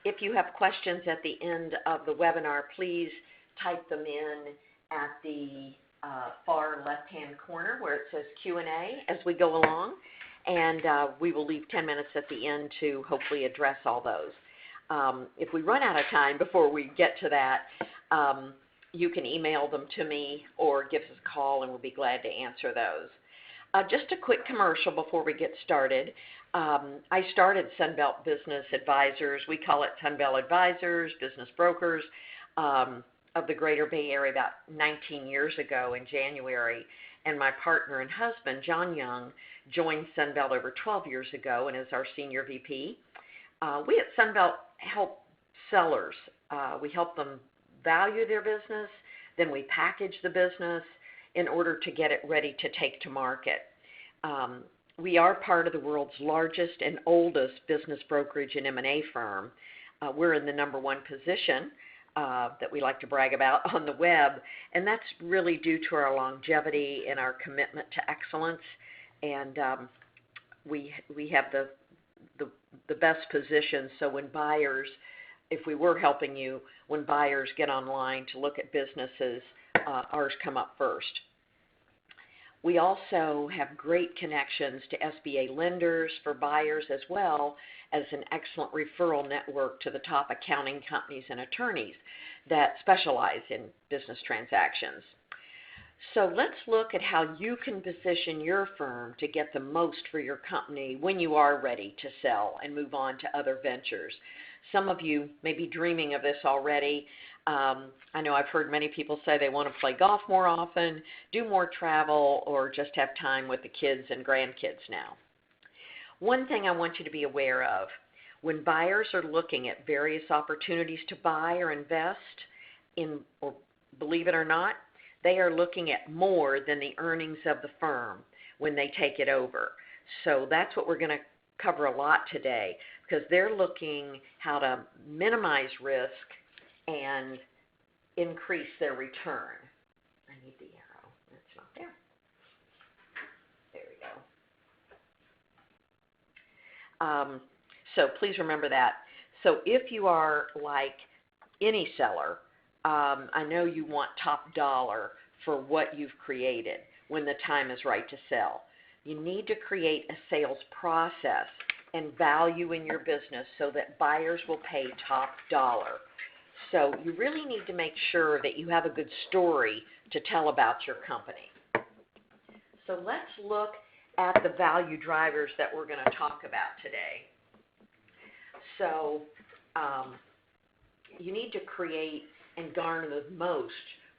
If you have questions at the end of the webinar, please type them in at the far left-hand corner where it says Q&A as we go along, and we will leave 10 minutes at the end to hopefully address all those. If we run out of time before we get to that, you can email them to me or give us a call, and we'll be glad to answer those. Just a quick commercial before we get started. I started Sunbelt Business Advisors. We call it Sunbelt Advisors, Business Brokers of the Greater Bay Area about 19 years ago in January. And my partner and husband, John Young, joined Sunbelt over 12 years ago and is our Senior VP. We at Sunbelt help sellers. We help them value their business, then we package the business in order to get it ready to take to market. We are part of the world's largest and oldest business brokerage and M&A firm. We're in the #1 position that we like to brag about on the web, and that's really due to our longevity and our commitment to excellence. And we have the best position, so when buyers, if we were helping you, when buyers get online to look at businesses, ours come up first. We also have great connections to SBA lenders for buyers, as well as an excellent referral network to the top accounting companies and attorneys that specialize in business transactions. So let's look at how you can position your firm to get the most for your company when you are ready to sell and move on to other ventures. Some of you may be dreaming of this already. I know I've heard many people say they want to play golf more often, do more travel, or just have time with the kids and grandkids now. One thing I want you to be aware of, when buyers are looking at various opportunities to buy or invest in, or believe it or not, they are looking at more than the earnings of the firm when they take it over. So that's what we're going to cover a lot today, because they're looking how to minimize risk and increase their return. I need the arrow. It's not there. There we go. So please remember that. So if you are like any seller, I know you want top dollar for what you've created when the time is right to sell. You need to create a sales process and value in your business so that buyers will pay top dollar. So you really need to make sure that you have a good story to tell about your company. So let's look at the value drivers that we're going to talk about today. So you need to create and garner the most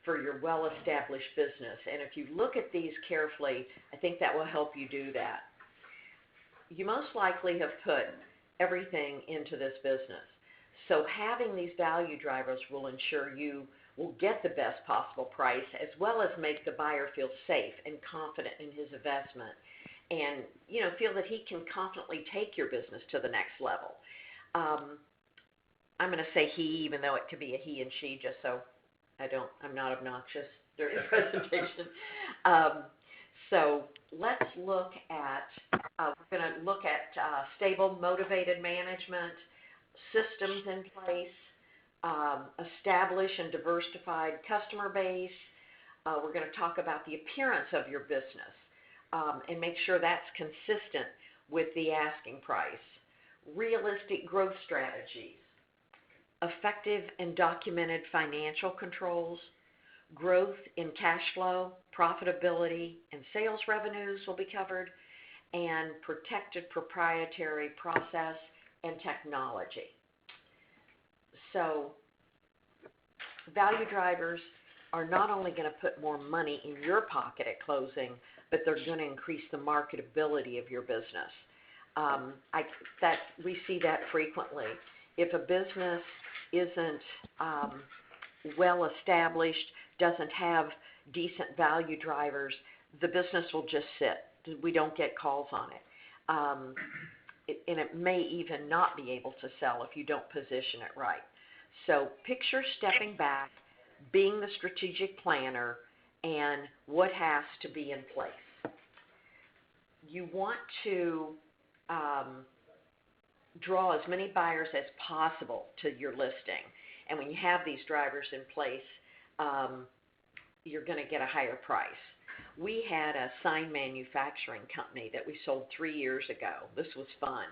for your well-established business. And if you look at these carefully, I think that will help you do that. You most likely have put everything into this business. So having these value drivers will ensure you will get the best possible price, as well as make the buyer feel safe and confident in his investment, and feel that he can confidently take your business to the next level. I'm going to say he, even though it could be a he and she, just so I'm not obnoxious during the presentation. So let's look at, we're going to look at stable, motivated management, systems in place, establish and diversified customer base. We're going to talk about the appearance of your business and make sure that's consistent with the asking price. Realistic growth strategies, effective and documented financial controls, growth in cash flow, profitability, and sales revenues will be covered, and protected proprietary process and technology. So value drivers are not only going to put more money in your pocket at closing, but they're going to increase the marketability of your business. We see that frequently. If a business isn't well established, doesn't have decent value drivers, the business will just sit. We don't get calls on it. And it may even not be able to sell if you don't position it right. So picture stepping back, being the strategic planner, and what has to be in place. You want to draw as many buyers as possible to your listing. And when you have these drivers in place, you're going to get a higher price. We had a sign manufacturing company that we sold 3 years ago. This was fun.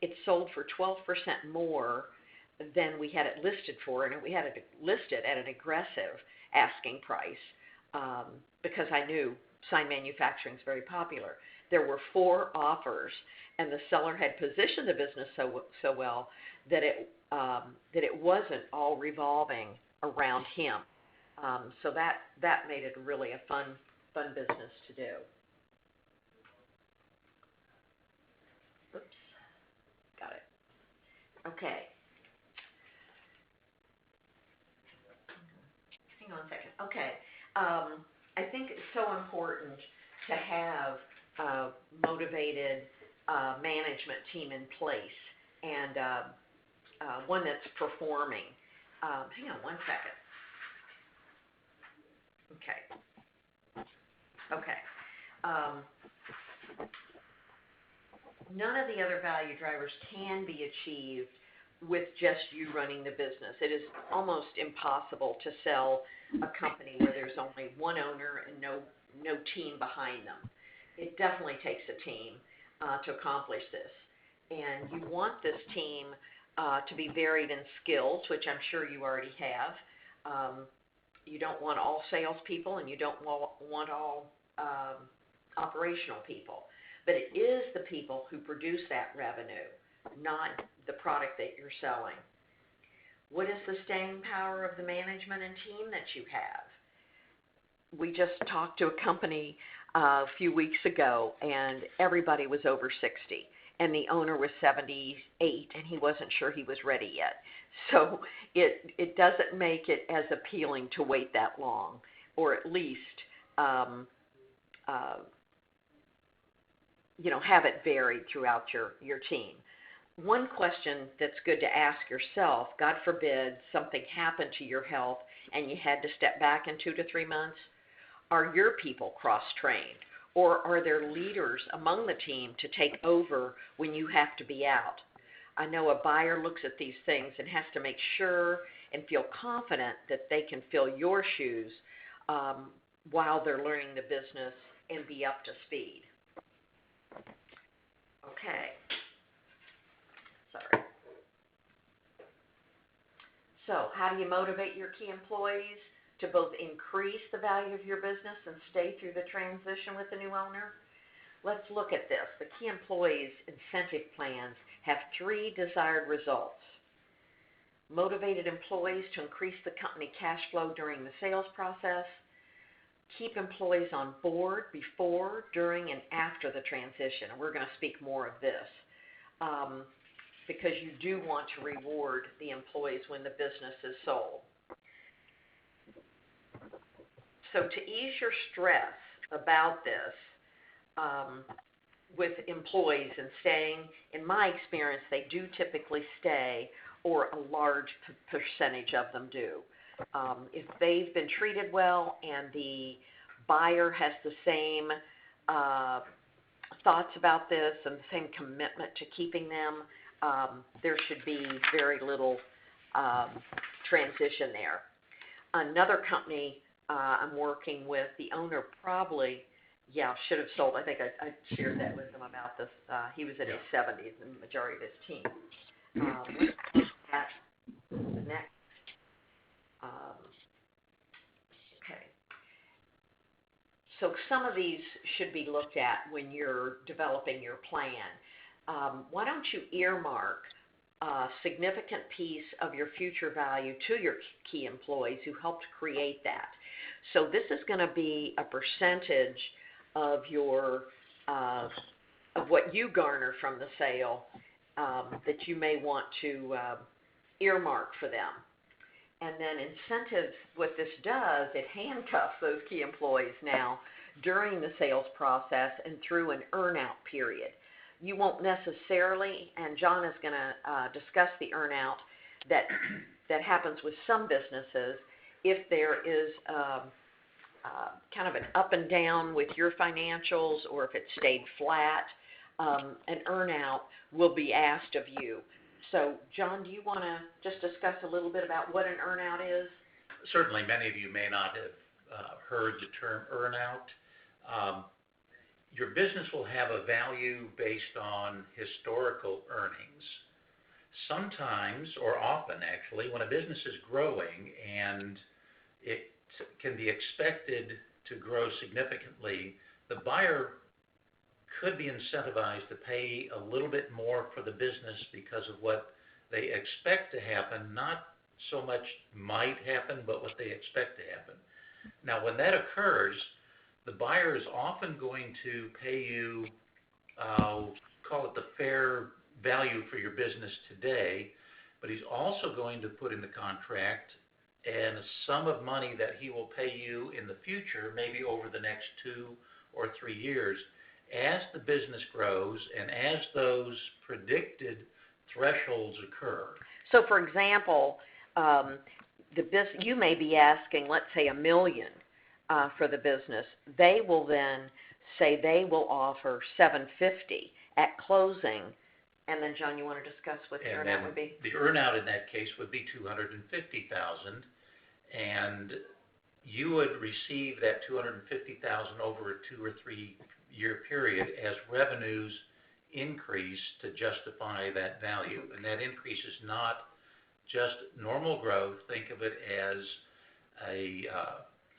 It sold for 12% more than we had it listed for, and we had it listed at an aggressive asking price because I knew sign manufacturing is very popular. There were 4 offers, and the seller had positioned the business so well that it wasn't all revolving around him. So that made it really a fun business to do. Oops, got it. Okay. Hang on a second. Okay. I think it's so important to have a motivated management team in place and one that's performing. Hang on one second. Okay. None of the other value drivers can be achieved with just you running the business. It is almost impossible to sell a company where there's only one owner and no team behind them. It definitely takes a team to accomplish this. And you want this team to be varied in skills, which I'm sure you already have. You don't want all salespeople, and you don't want all operational people. But it is the people who produce that revenue, not the product that you're selling. What is the staying power of the management and team that you have? We just talked to a company a few weeks ago, and everybody was over 60, and the owner was 78, and he wasn't sure he was ready yet. So it doesn't make it as appealing to wait that long, or at least have it varied throughout your team. One question that's good to ask yourself, God forbid something happened to your health and you had to step back in 2 to 3 months, are your people cross-trained? Or are there leaders among the team to take over when you have to be out? I know a buyer looks at these things and has to make sure and feel confident that they can fill your shoes while they're learning the business and be up to speed. Okay. Sorry. So how do you motivate your key employees to both increase the value of your business and stay through the transition with the new owner? Let's look at this. The key employees' incentive plans have 3 desired results. Motivated employees to increase the company cash flow during the sales process. Keep employees on board before, during, and after the transition. And we're going to speak more of this because you do want to reward the employees when the business is sold. So to ease your stress about this with employees and staying, in my experience, they do typically stay, or a large percentage of them do. If they've been treated well and the buyer has the same thoughts about this and the same commitment to keeping them, there should be very little transition there. Another company I'm working with, the owner probably, should have sold. I think I shared that with him about this. He was in his 70s, and the majority of his team. Let's look at the next. Okay. So some of these should be looked at when you're developing your plan. Why don't you earmark a significant piece of your future value to your key employees who helped create that? So this is going to be a percentage of your of what you garner from the sale that you may want to earmark for them. And then incentives, what this does, it handcuffs those key employees now during the sales process and through an earn-out period. You won't necessarily, and John is going to discuss the earn-out that happens with some businesses if there is kind of an up and down with your financials, or if it stayed flat. an earnout will be asked of you. So, John, do you want to just discuss a little bit about what an earnout is? Certainly, many of you may not have heard the term earnout. Your business will have a value based on historical earnings. Sometimes, or often actually, when a business is growing and it can be expected to grow significantly, the buyer could be incentivized to pay a little bit more for the business because of what they expect to happen, not so much might happen, but what they expect to happen. Now, when that occurs, the buyer is often going to pay you, call it the fair value for your business today, but he's also going to put in the contract and a sum of money that he will pay you in the future, maybe over the next 2 or 3 years, as the business grows and as those predicted thresholds occur. So, for example, you may be asking, let's say, $1 million for the business. They will then say they will offer $750 at closing. And then, John, you want to discuss what the earnout would be? The earnout in that case would be $250,000, and you would receive that $250,000 over a 2 or 3 year period as revenues increase to justify that value. And that increase is not just normal growth. Think of it as a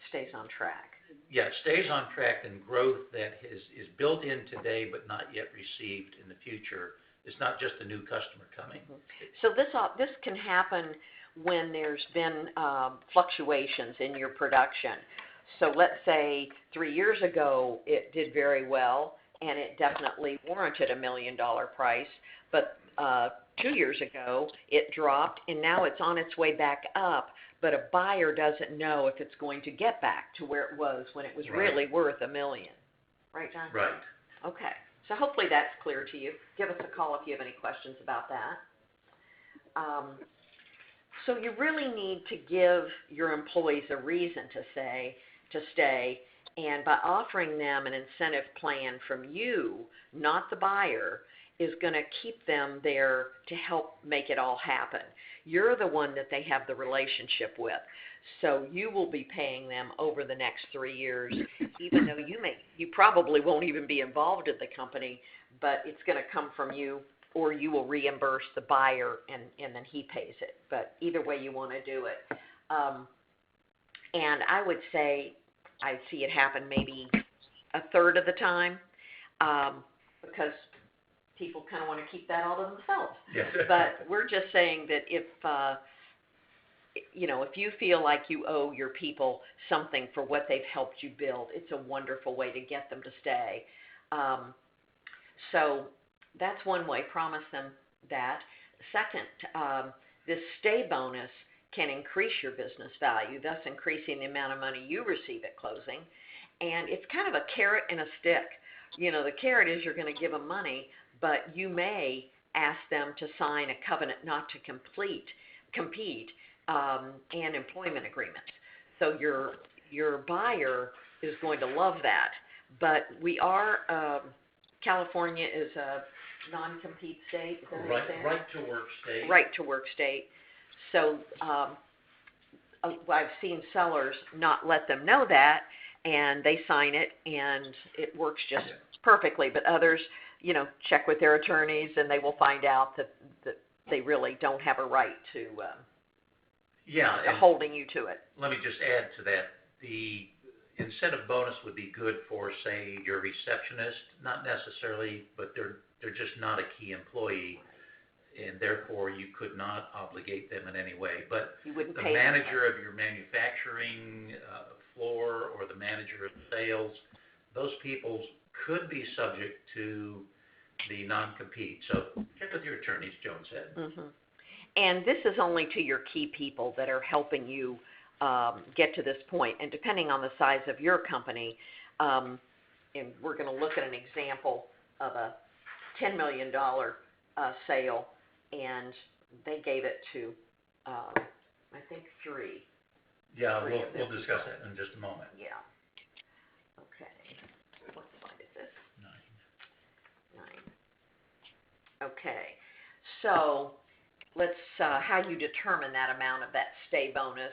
stays on track. Yeah, it stays on track, and growth that is built in today but not yet received in the future. It's not just a new customer coming. So this can happen when there's been fluctuations in your production. So let's say 3 years ago it did very well, and it definitely warranted $1 million price, but 2 years ago it dropped, and now it's on its way back up, but a buyer doesn't know if it's going to get back to where it was when it was really worth $1 million. Right, John? Right. Okay. So hopefully that's clear to you. Give us a call if you have any questions about that. So you really need to give your employees a reason to stay, and by offering them an incentive plan from you, not the buyer, is going to keep them there to help make it all happen. You're the one that they have the relationship with. So you will be paying them over the next 3 years, even though you probably won't even be involved in the company, but it's going to come from you, or you will reimburse the buyer and then he pays it. But either way you want to do it. And I would say I see it happen maybe a third of the time, because people kind of want to keep that all to themselves. Yes. But we're just saying that if you feel like you owe your people something for what they've helped you build, it's a wonderful way to get them to stay. So that's one way. Promise them that. Second, this stay bonus can increase your business value, thus increasing the amount of money you receive at closing. And it's kind of a carrot and a stick. The carrot is you're going to give them money, but you may ask them to sign a covenant not to compete, and employment agreements. So your buyer is going to love that. But we are, California is a non-compete state. Is that right to work state. Right to work state. So I've seen sellers not let them know that, and they sign it, and it works just perfectly. But others, check with their attorneys, and they will find out that they really don't have a right to holding you to it. Let me just add to that. The incentive bonus would be good for, say, your receptionist, not necessarily, but they're just not a key employee, and therefore you could not obligate them in any way. But the manager of your manufacturing floor or the manager of sales, those people could be subject to the non-compete. So check with your attorneys, Joan said. Mm-hmm. And this is only to your key people that are helping you get to this point. And depending on the size of your company, and we're going to look at an example of a $10 million sale, and they gave it to, I think, 3. Yeah, we'll discuss that in just a moment. Yeah. Okay. What slide is this? 9. 9. Okay, so let's, how you determine that amount of that stay bonus.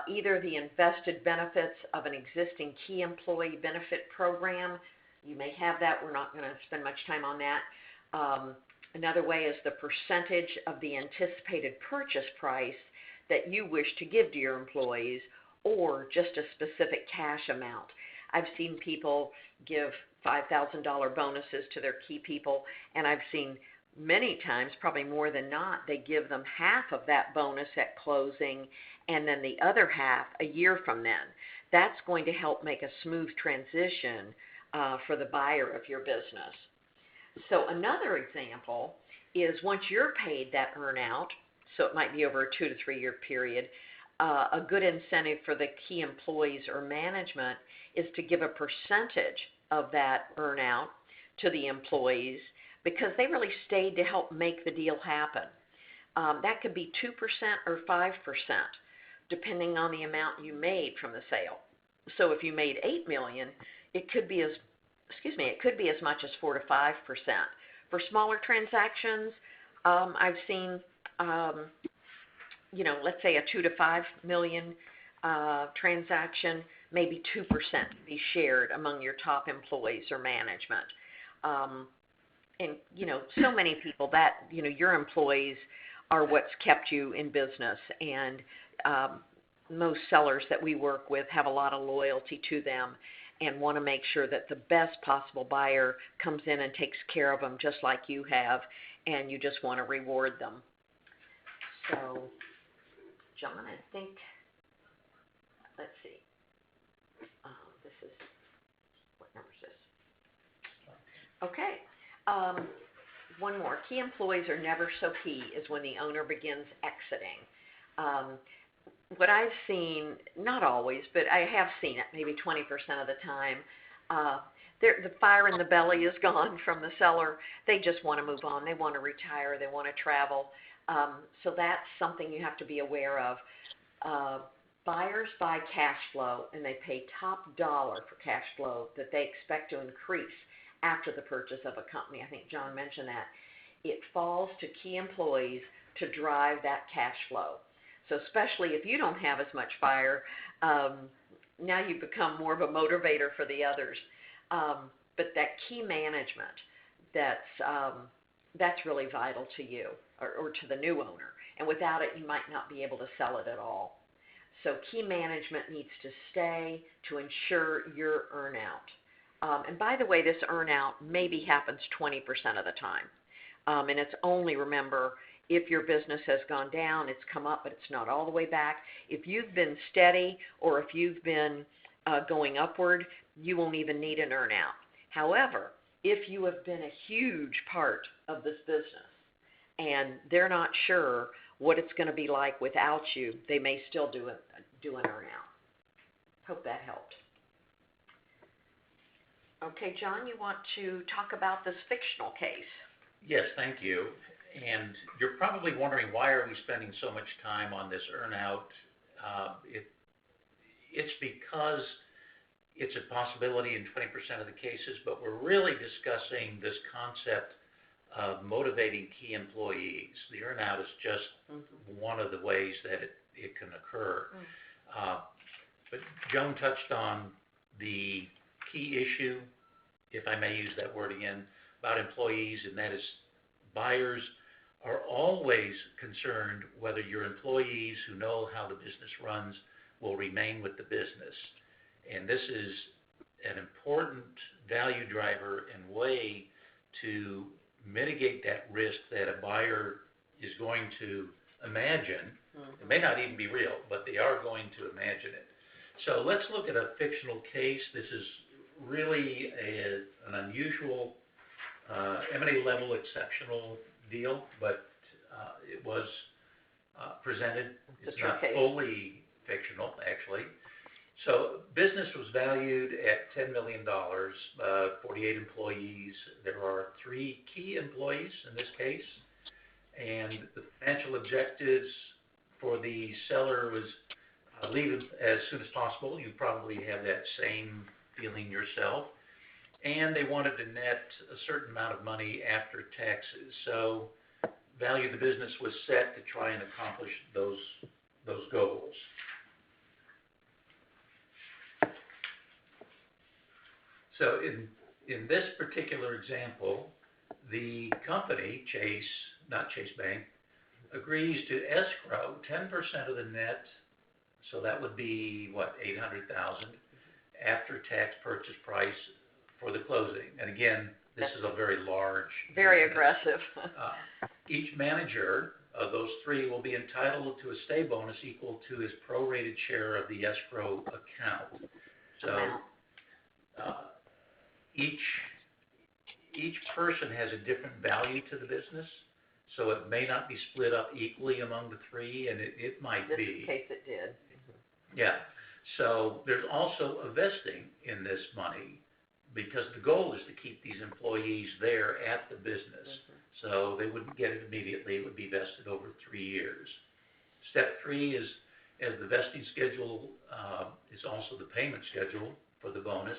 Either the invested benefits of an existing key employee benefit program, you may have that, we're not going to spend much time on that. Another way is the percentage of the anticipated purchase price that you wish to give to your employees, or just a specific cash amount. I've seen people give $5,000 bonuses to their key people, and I've seen many times, probably more than not, they give them half of that bonus at closing and then the other half a year from then. That's going to help make a smooth transition for the buyer of your business. So another example is once you're paid that earnout, so it might be over a 2 to 3 year period, a good incentive for the key employees or management is to give a percentage of that earnout to the employees because they really stayed to help make the deal happen. That could be 2% or 5%, depending on the amount you made from the sale. So if you made $8 million, it could be as much as 4 to 5%. For smaller transactions, I've seen, let's say a 2 to 5 million transaction, maybe 2% be shared among your top employees or management. And so many people that, your employees are what's kept you in business, and most sellers that we work with have a lot of loyalty to them and want to make sure that the best possible buyer comes in and takes care of them just like you have, and you just want to reward them. So, John, I think, let's see, this is, what number is this? Okay, one more. Key employees are never so key is when the owner begins exiting. What I've seen, not always, but I have seen it maybe 20% of the time, the fire in the belly is gone from the seller. They just want to move on. They want to retire. They want to travel. So that's something you have to be aware of. Buyers buy cash flow, and they pay top dollar for cash flow that they expect to increase after the purchase of a company. I think John mentioned that. It falls to key employees to drive that cash flow. So especially if you don't have as much fire, now you become more of a motivator for the others. But that key management, that's really vital to you or to the new owner. And without it, you might not be able to sell it at all. So key management needs to stay to ensure your earnout. And by the way, this earnout maybe happens 20% of the time. And it's only, remember, if your business has gone down, it's come up, but it's not all the way back. If you've been steady or if you've been going upward, you won't even need an earnout. However, if you have been a huge part of this business and they're not sure what it's going to be like without you, they may still do an earnout. Hope that helped. Okay, John, you want to talk about this fictional case? Yes, thank you. And you're probably wondering, why are we spending so much time on this earnout? It's because it's a possibility in 20% of the cases, but we're really discussing this concept of motivating key employees. The earnout is just one of the ways that it can occur. But Joan touched on the key issue, if I may use that word again, about employees, and that is buyers are always concerned whether your employees who know how the business runs will remain with the business. And this is an important value driver and way to mitigate that risk that a buyer is going to imagine. It may not even be real, but they are going to imagine it. So let's look at a fictional case. This is really an unusual M&A level exceptional deal, but it was presented. It's not fully fictional, actually. So business was valued at $10 million, 48 employees. There are 3 key employees in this case, and the financial objectives for the seller was leave as soon as possible. You probably have that same feeling yourself. and they wanted to net a certain amount of money after taxes. So value of the business was set to try and accomplish those goals. So in this particular example, the company, not Chase Bank, agrees to escrow 10% of the net, so that would be, $800,000 after tax purchase price for the closing. And again, this is a very large. Very aggressive. Each manager of those three will be entitled to a stay bonus equal to his prorated share of the escrow account. So each person has a different value to the business, so it may not be split up equally among the three, and it might be. In this case it did. Yeah. So there's also a vesting in this money, because the goal is to keep these employees there at the business. So they wouldn't get it immediately. It would be vested over 3 years. Step 3 is, as the vesting schedule is also the payment schedule for the bonus,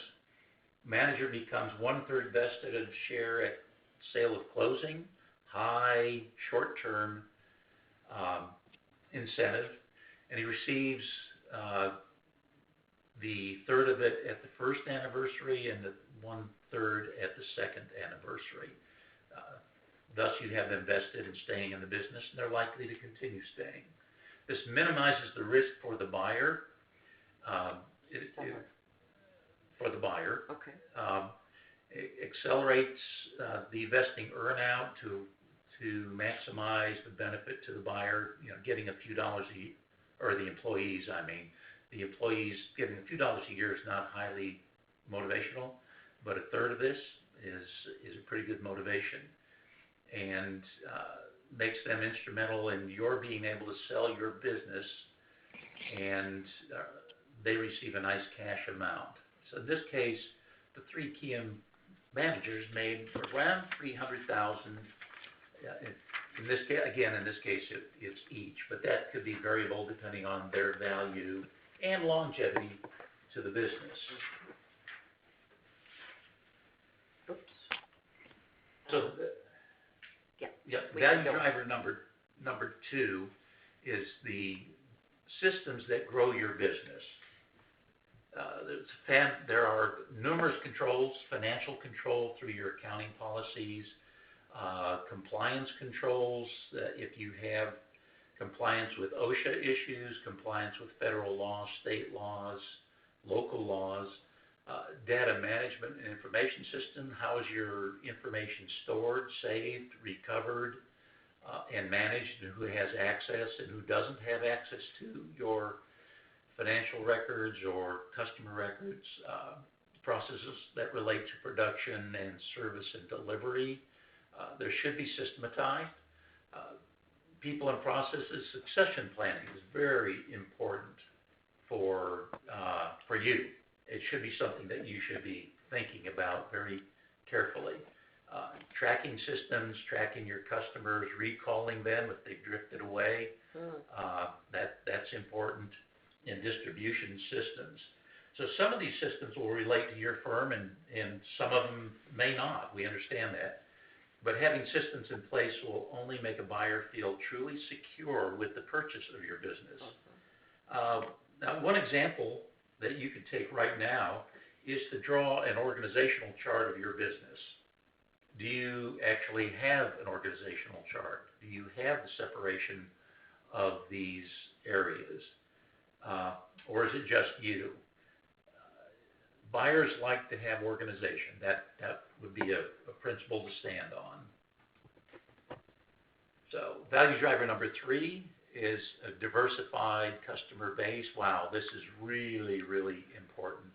manager becomes 1/3 vested of share at sale of closing, high short-term incentive, and he receives the third of it at the first anniversary and the 1/3 at the second anniversary. Thus, you have them vested and staying in the business, and they're likely to continue staying. This minimizes the risk for the buyer. For the buyer. Okay. It accelerates the vesting earnout to maximize the benefit to the buyer. Getting a few dollars or the employees, the employees getting a few dollars a year is not highly motivational, but 1/3 of this is a pretty good motivation, and makes them instrumental in your being able to sell your business, and they receive a nice cash amount. So in this case, the three key managers made around $300,000. In this case, it's each, but that could be variable depending on their value and longevity to the business. Oops. So, value driver number 2 is the systems that grow your business. There are numerous controls: financial control through your accounting policies, compliance controls, if you have compliance with OSHA issues, compliance with federal laws, state laws, local laws, data management and information system. How is your information stored, saved, recovered, and managed, and who has access and who doesn't have access to your financial records or customer records, processes that relate to production and service and delivery. There should be systematized. People and processes, succession planning is very important for you. It should be something that you should be thinking about very carefully. Tracking systems, tracking your customers, recalling them if they've drifted away, that's important. In distribution systems. So some of these systems will relate to your firm, and some of them may not. We understand that. But having systems in place will only make a buyer feel truly secure with the purchase of your business. Now, one example that you could take right now is to draw an organizational chart of your business. Do you actually have an organizational chart? Do you have the separation of these areas? Or is it just you? Buyers like to have organization. That would be a principle to stand on. So value driver number 3 is a diversified customer base. Wow, this is really, really important.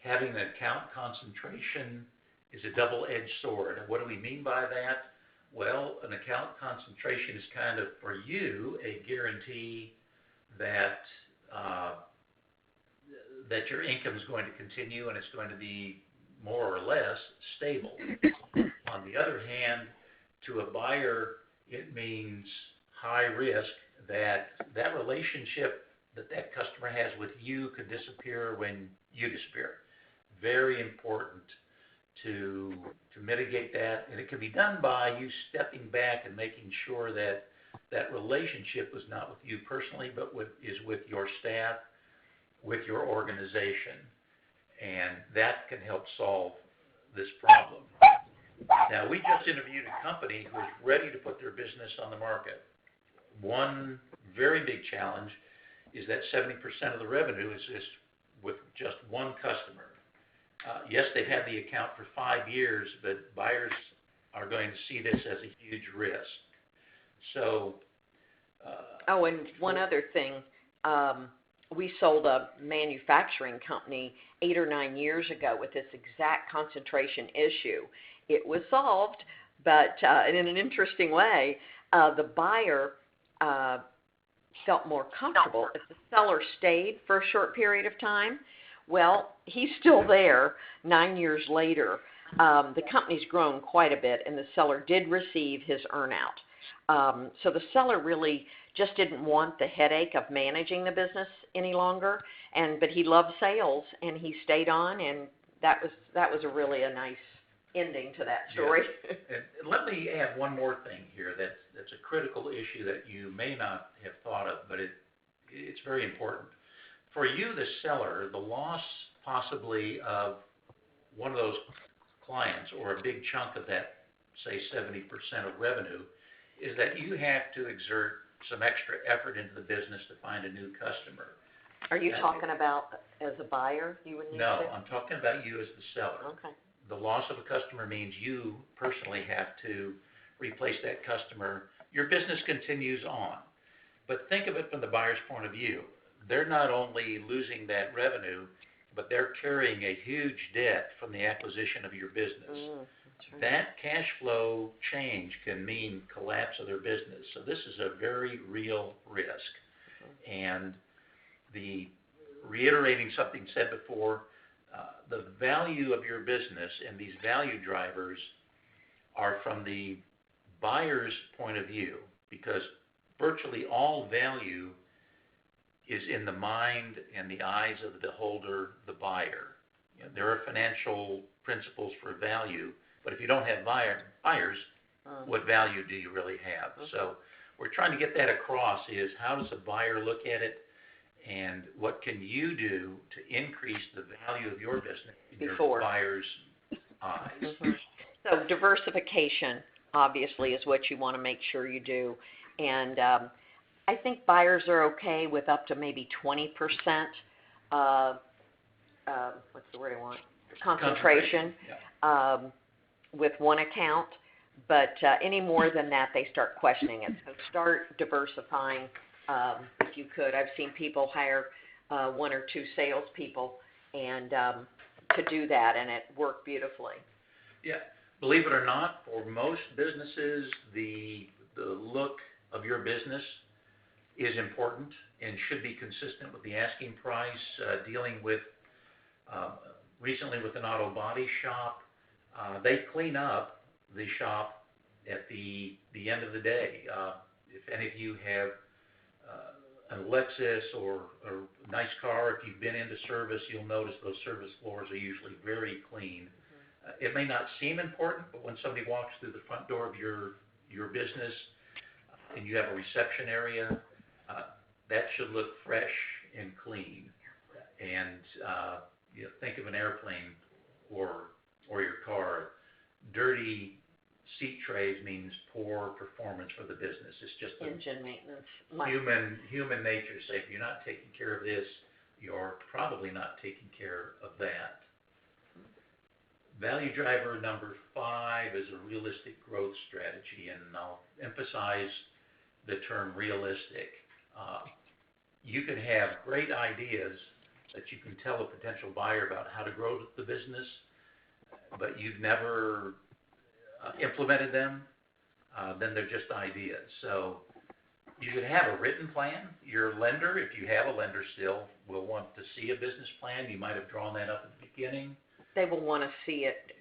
Having an account concentration is a double-edged sword. And what do we mean by that? Well, an account concentration is kind of, for you, a guarantee that that your income is going to continue and it's going to be more or less stable. On the other hand, to a buyer, it means high risk that relationship that customer has with you could disappear when you disappear. very important to mitigate that, and it can be done by you stepping back and making sure that that relationship is not with you personally, but is with your staff, with your organization, and that can help solve this problem. Now, we just interviewed a company who is ready to put their business on the market. One very big challenge is that 70% of the revenue is with just one customer. Yes, they've had the account for 5 years, but buyers are going to see this as a huge risk. So, and one other thing, we sold a manufacturing company 8 or 9 years ago with this exact concentration issue. It was solved, but in an interesting way, the buyer felt more comfortable if the seller stayed for a short period of time. Well, he's still there 9 years later. The company's grown quite a bit, and the seller did receive his earnout. So the seller really just didn't want the headache of managing the business any longer, but he loved sales, and he stayed on, and that was a really a nice ending to that story. Yes. And let me add one more thing here that's a critical issue that you may not have thought of, but it's very important. For you, the seller, the loss possibly of one of those clients or a big chunk of that, say 70% of revenue, is that you have to exert some extra effort into the business to find a new customer. Are you talking about as a buyer you would need to? No, I'm talking about you as the seller. Okay. The loss of a customer means you personally have to replace that customer. Your business continues on. But think of it from the buyer's point of view. They're not only losing that revenue, but they're carrying a huge debt from the acquisition of your business. That's right. That cash flow change can mean collapse of their business. So this is a very real risk. And reiterating something said before, the value of your business and these value drivers are from the buyer's point of view, because virtually all value is in the mind and the eyes of the beholder, the buyer. You know, there are financial principles for value, but if you don't have buyers, what value do you really have? So we're trying to get that across is how does a buyer look at it, and what can you do to increase the value of your business in your buyer's eyes? So diversification, obviously, is what you want to make sure you do. And I think buyers are okay with up to maybe 20%, what's the word I want? Concentration. Yeah. With one account. But any more than that, they start questioning it. So start diversifying if you could. I've seen people hire 1 or 2 salespeople and to do that, and it worked beautifully. Yeah, believe it or not, for most businesses, the look of your business is important and should be consistent with the asking price. Dealing with recently with an auto body shop, they clean up the shop at the end of the day. If any of you have a Lexus or a nice car, if you've been into service, you'll notice those service floors are usually very clean. It may not seem important, but when somebody walks through the front door of your business and you have a reception area, that should look fresh and clean. And you know, think of an airplane or your car. Dirty seat trays means poor performance for the business. It's just engine maintenance. Human nature. Say if you're not taking care of this, you're probably not taking care of that. Value driver number 5 is a realistic growth strategy, and I'll emphasize the term realistic. You can have great ideas that you can tell a potential buyer about how to grow the business, but you've never implemented them, then they're just ideas. So you should have a written plan. Your lender, if you have a lender still, will want to see a business plan. You might have drawn that up at the beginning. They will want to see it,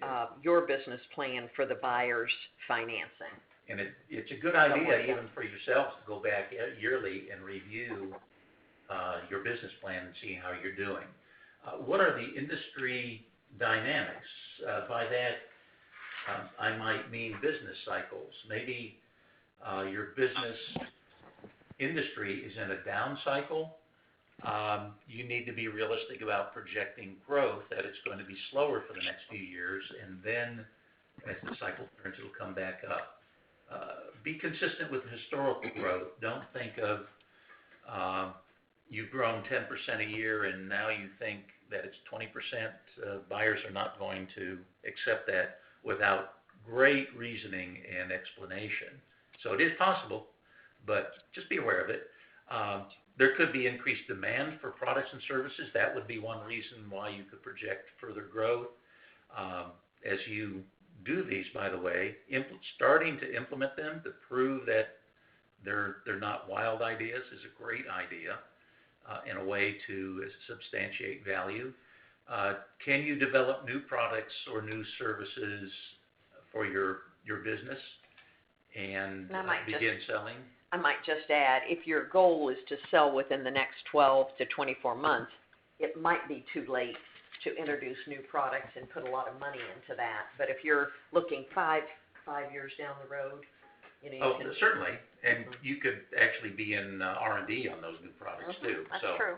your business plan for the buyer's financing. And it's a good idea even for yourselves to go back yearly and review your business plan and see how you're doing. What are the industry dynamics. By that, I might mean business cycles. Maybe your business industry is in a down cycle. You need to be realistic about projecting growth, that it's going to be slower for the next few years, and then as the cycle turns, it'll come back up. Be consistent with historical growth. Don't think of you've grown 10% a year and now you think that it's 20%. Buyers are not going to accept that without great reasoning and explanation. So it is possible, but just be aware of it. There could be increased demand for products and services. That would be one reason why you could project further growth. As you do these, by the way, starting to implement them to prove that they're not wild ideas is a great idea and a way to substantiate value. Can you develop new products or new services for your business and begin selling? I might just add, if your goal is to sell within the next 12 to 24 months, it might be too late to introduce new products and put a lot of money into that. But if you're looking five years down the road, you can... Certainly, and you could actually be in R&D on those new products too. That's true.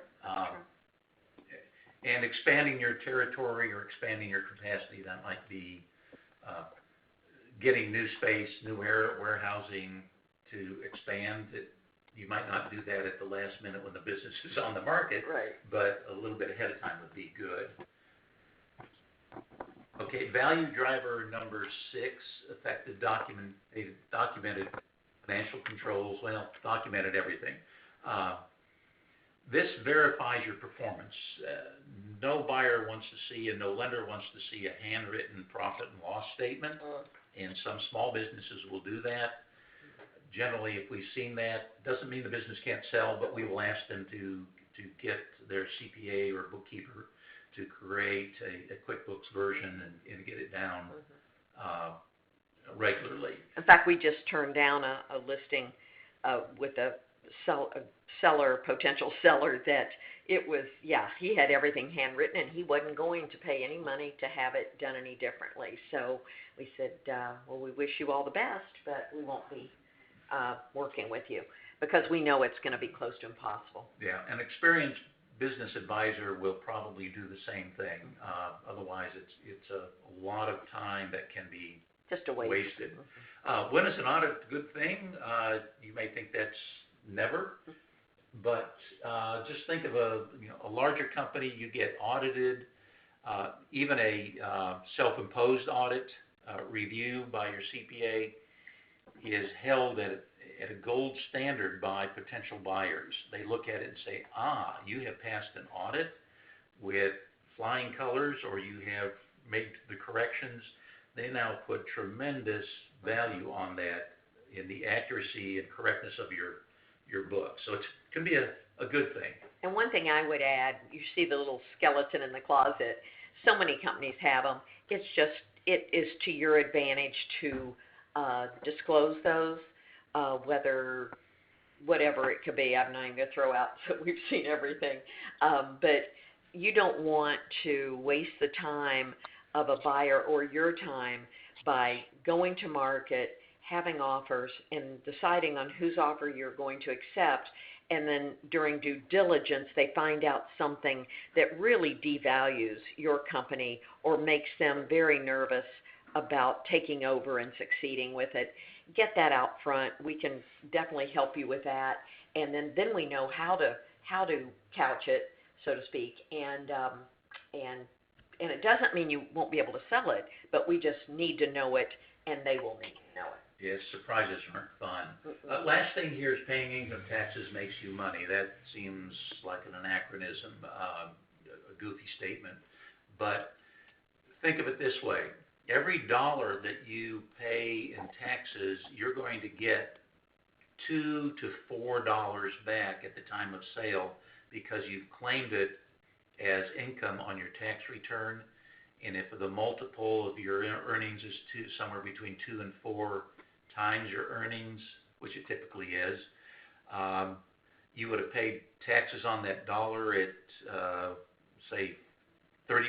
And expanding your territory or expanding your capacity, that might be getting new space, new warehousing to expand. You might not do that at the last minute when the business is on the market, right, but a little bit ahead of time would be good. Okay, value driver number 6, effective documented financial controls. Well, documented everything. This verifies your performance. No buyer wants to see and no lender wants to see a handwritten profit and loss statement, and some small businesses will do that. Generally, if we've seen that, doesn't mean the business can't sell, but we will ask them to get their CPA or bookkeeper to create a QuickBooks version and get it down regularly. In fact, we just turned down a listing with a potential seller that it was, he had everything handwritten and he wasn't going to pay any money to have it done any differently. So we said, well, we wish you all the best, but we won't be working with you because we know it's going to be close to impossible. Yeah, an experienced business advisor will probably do the same thing. Otherwise, it's a lot of time that can be just a wasted. When is an audit a good thing? You may think that's never, but just think of a larger company. You get audited, even a self-imposed audit review by your CPA is held at a gold standard by potential buyers. They look at it and say, you have passed an audit with flying colors, or you have made the corrections. They now put tremendous value on that in the accuracy and correctness of your book. So it can be a good thing. And one thing I would add, you see the little skeleton in the closet. So many companies have them. It is to your advantage to disclose those, whatever it could be. I'm not even going to throw out, so we've seen everything. But you don't want to waste the time of a buyer or your time by going to market, having offers, and deciding on whose offer you're going to accept. And then during due diligence, they find out something that really devalues your company or makes them very nervous about taking over and succeeding with it. Get that out front. We can definitely help you with that, and then we know how to couch it, so to speak. And it doesn't mean you won't be able to sell it, but we just need to know it, and they will need to know it. Yes, surprises aren't fun. Last thing here is paying income taxes makes you money. That seems like an anachronism, a goofy statement, but think of it this way. Every dollar that you pay in taxes, you're going to get $2 to $4 back at the time of sale because you've claimed it as income on your tax return. And if the multiple of your earnings is somewhere between 2 and 4 times your earnings, which it typically is, you would have paid taxes on that dollar at, say, 30%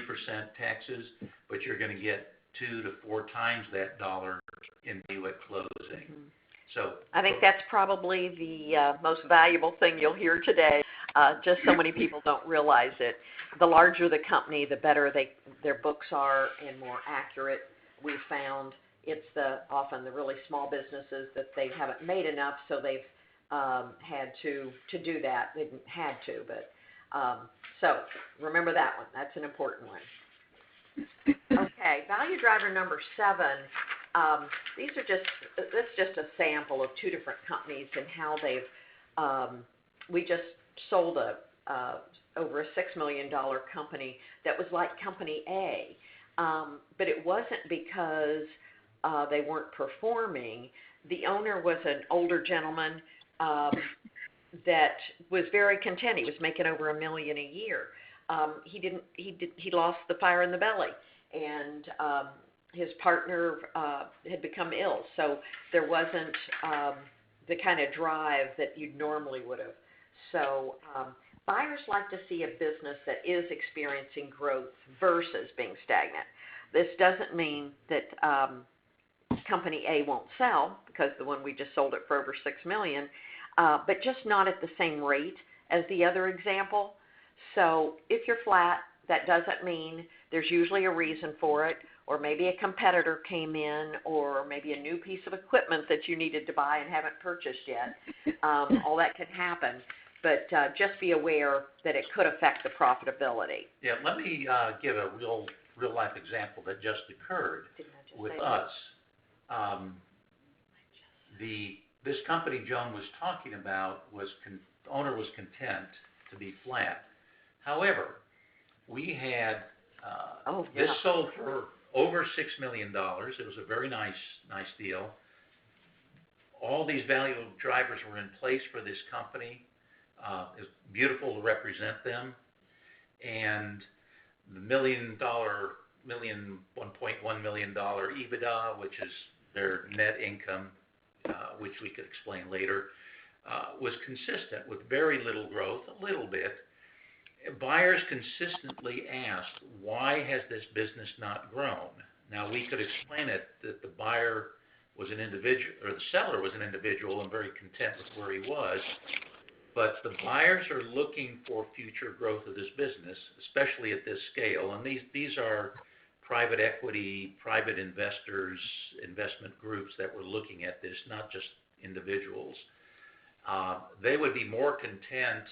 taxes, but you're going to get 2 to 4 times that dollar in value at closing. So I think that's probably the most valuable thing you'll hear today. Just so many people don't realize it. The larger the company, the better their books are and more accurate. We've found it's often the really small businesses that they haven't made enough, so they've had to do that. They didn't had to, but so remember that one. That's an important one. Okay, value driver number 7. That's just a sample of 2 different companies and how they've. We just sold over a $6 million company that was like Company A, but it wasn't because they weren't performing. The owner was an older gentleman that was very content. He was making over $1 million a year. He lost the fire in the belly, and his partner had become ill, so there wasn't the kind of drive that you normally would have. So buyers like to see a business that is experiencing growth versus being stagnant. This doesn't mean that Company A won't sell, because the one we just sold it for over $6 million, but just not at the same rate as the other example. So if you're flat, that doesn't mean there's usually a reason for it, or maybe a competitor came in, or maybe a new piece of equipment that you needed to buy and haven't purchased yet. All that can happen, but just be aware that it could affect the profitability. yeah, let me give a real life example that just occurred with us. This company Joan was talking about the owner was content to be flat. However, we had this sold for over $6 million. It was a very nice deal. All these value drivers were in place for this company. It was beautiful to represent them, and the $1.1 million EBITDA, which is their net income, which we could explain later, was consistent with very little growth, a little bit. Buyers consistently asked, why has this business not grown? Now, we could explain it that the buyer was an individual, or the seller was an individual and very content with where he was, but the buyers are looking for future growth of this business, especially at this scale, and these are private equity, private investors, investment groups that were looking at this, not just individuals. They would be more content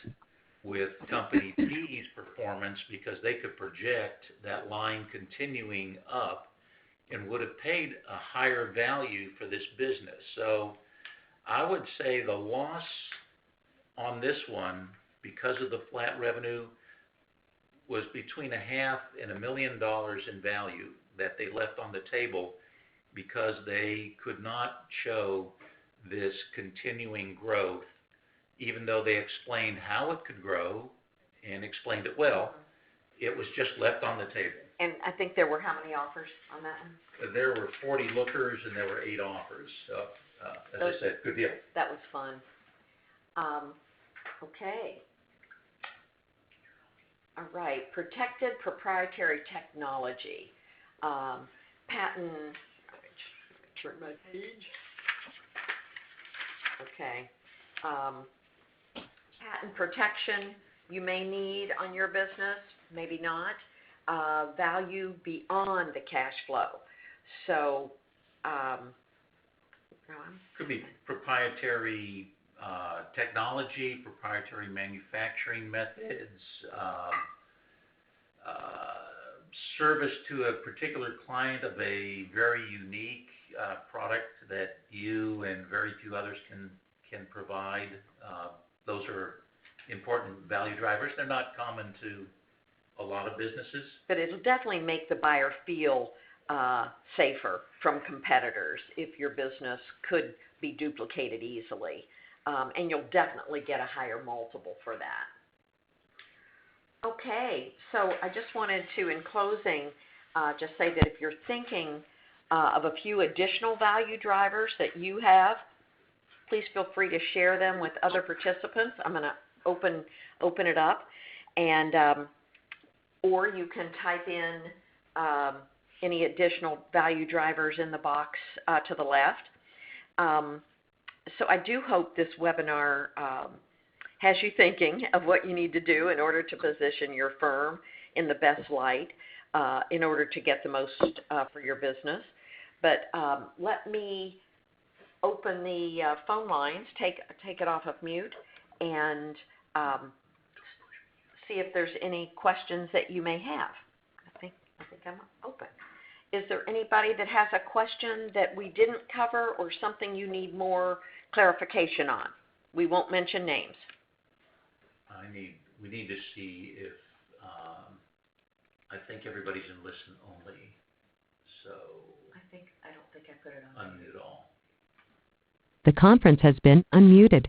with Company B's performance because they could project that line continuing up and would have paid a higher value for this business. So I would say the loss on this one, because of the flat revenue, was between $500,000 and $1 million in value that they left on the table because they could not show this continuing growth, even though they explained how it could grow and explained it well. It was just left on the table. And I think there were how many offers on that one? There were 40 lookers and there were 8 offers. So, as I said, good deal. That was fun. Okay. All right. Protected proprietary technology. Patent. Turn my page. Okay. Patent protection you may need on your business, maybe not. Value beyond the cash flow. So, could be proprietary technology, proprietary manufacturing methods, service to a particular client of a very unique product that you and very few others can provide. Those are important value drivers. They're not common to a lot of businesses. But it'll definitely make the buyer feel safer from competitors if your business could be duplicated easily. And you'll definitely get a higher multiple for that. Okay, so I just wanted to, in closing, just say that if you're thinking of a few additional value drivers that you have, please feel free to share them with other participants. I'm going to open it up, and or you can type in any additional value drivers in the box to the left. So I do hope this webinar has you thinking of what you need to do in order to position your firm in the best light in order to get the most for your business. But let me open the phone lines, take it off of mute, and see if there's any questions that you may have. I think I'm open. Is there anybody that has a question that we didn't cover or something you need more clarification on? We won't mention names. We need to see if, I think everybody's in listen only, so. I don't think I put it on. Unmute all. The conference has been unmuted.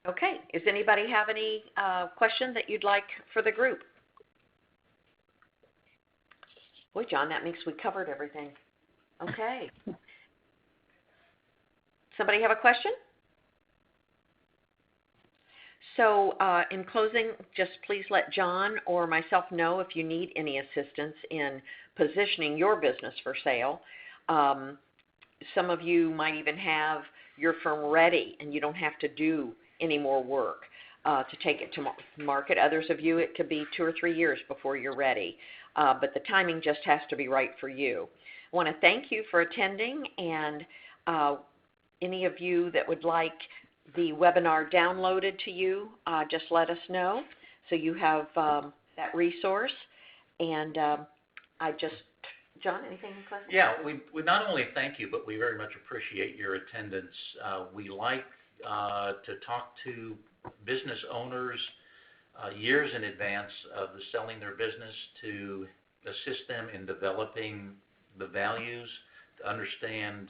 Okay, does anybody have any question that you'd like for the group? Boy, John, that means we covered everything. Okay. Somebody have a question? So in closing, just please let John or myself know if you need any assistance in positioning your business for sale. Some of you might even have your firm ready and you don't have to do any more work to take it to market. Others of you, it could be 2 or 3 years before you're ready. But the timing just has to be right for you. I want to thank you for attending, and any of you that would like the webinar downloaded to you, just let us know so you have that resource. And John, anything in closing? Yeah, we not only thank you, but we very much appreciate your attendance. We like to talk to business owners years in advance of selling their business to assist them in developing the values, to understand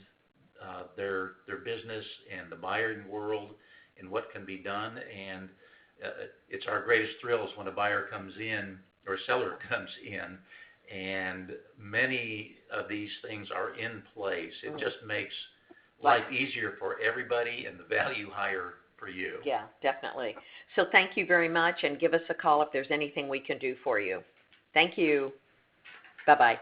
their business and the buying world and what can be done. And it's our greatest thrills when a buyer comes in or a seller comes in and many of these things are in place. It just makes life easier for everybody and the value higher for you. Yeah, definitely. So thank you very much, and give us a call if there's anything we can do for you. Thank you. Bye-bye.